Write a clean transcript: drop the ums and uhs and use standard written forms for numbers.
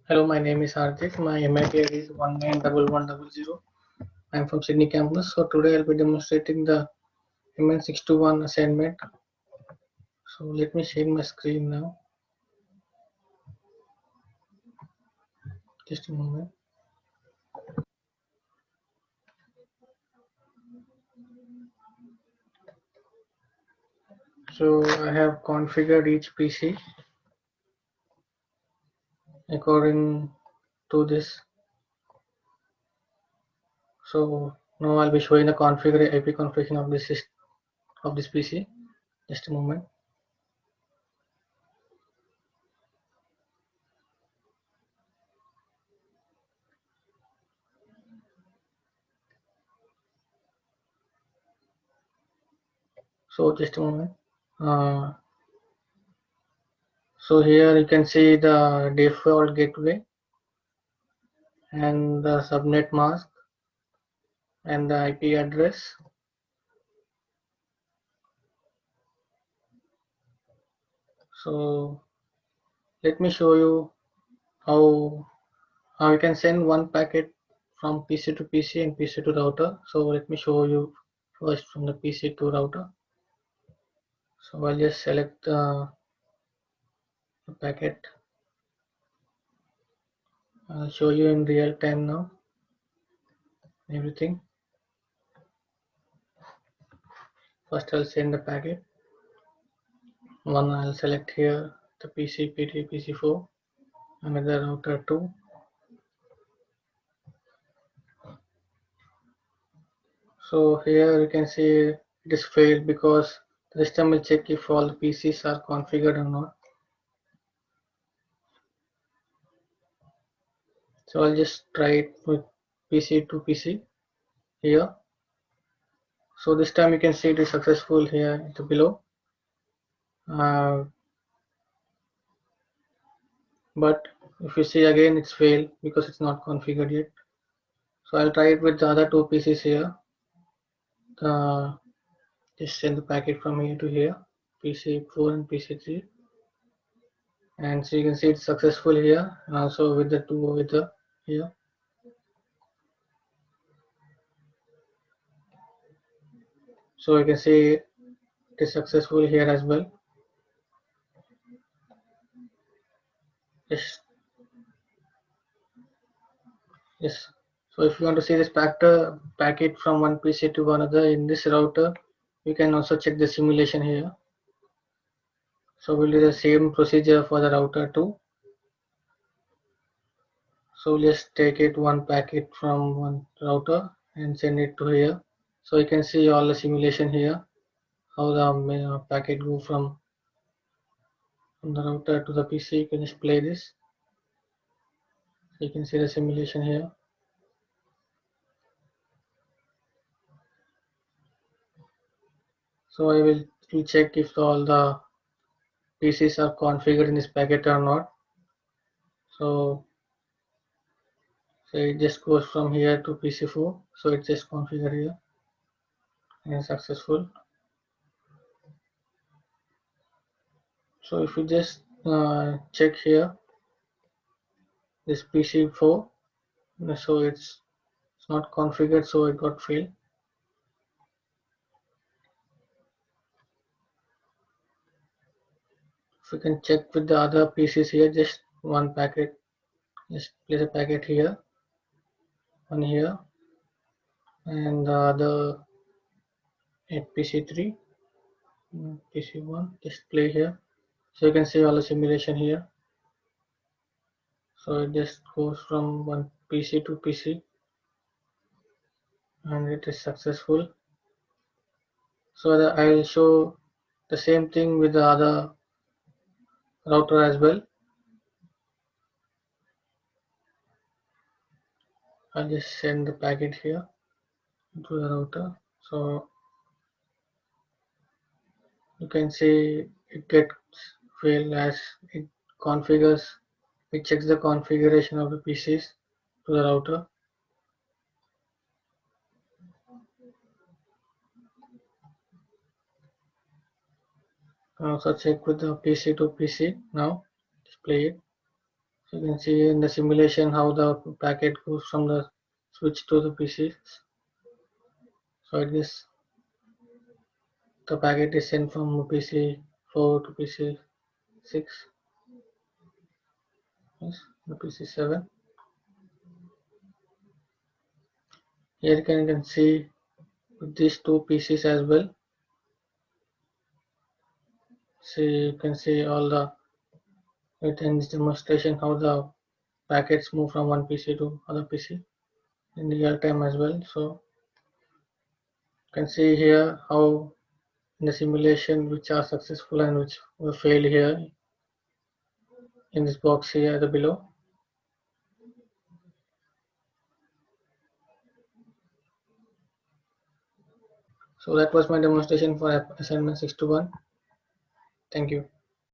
Hello, my name is Hardik. My MIT ID is 191100. I'm from Sydney campus. So today I'll be demonstrating the MN621 assignment. So let me share my screen now. Just a moment. So I have configured each PC according to this. So now I'll be showing the IP configuration of this PC. Just a moment. So just a moment. So here you can see the default gateway and the subnet mask and the IP address. So let me show you how you can send one packet from PC to PC and PC to router. So let me show you first from the PC to router. So I'll just select the packet. I'll show you in real time now everything. First I'll send the packet. One I'll select here the PC PT PC4, another router 2. So here you can see it is failed because the system will check if all the PCs are configured or not. So I'll just try it with PC to PC here. So this time you can see it is successful here below. But if you see again it's failed because it's not configured yet. So I'll try it with the other two PCs here. Just send the packet from here to here, PC4 and PC3. And so you can see it's successful here and also with the two over here. So you can see it is successful here as well. Yes. So if you want to see this packet from one PC to another in this router, you can also check the simulation here. So we'll do the same procedure for the router too. So let's take it one packet from one router and send it to here. So you can see all the simulation here, how the packet go from the router to the PC. You can just play this. So you can see the simulation here. So I will check if all the PCs are configured in this packet or not. So it just goes from here to PC4. So it's just configured here and successful. So if you just check here, this PC4, so it's not configured, so it got failed. If you can check with the other PCs here, just one packet, just place a packet here, one here, and the other at PC3, PC1, just play here. So you can see all the simulation here. So it just goes from one PC to PC and it is successful. So I will show the same thing with the other router as well. I'll just send the packet here to the router. So you can see it gets failed as it configures, it checks the configuration of the PCs to the router. Also check with the PC to PC now, just play it. So you can see in the simulation how the packet goes from the switch to the PCs. So I guess the packet is sent from PC 4 to PC 6. Yes, the PC 7. Here you can see with these two PCs as well. See, you can see all the it in this demonstration how the packets move from one PC to other PC in real time as well. So you can see here how in the simulation which are successful and which were failed here in this box here at the below. So that was my demonstration for assignment 6 to 1. Thank you.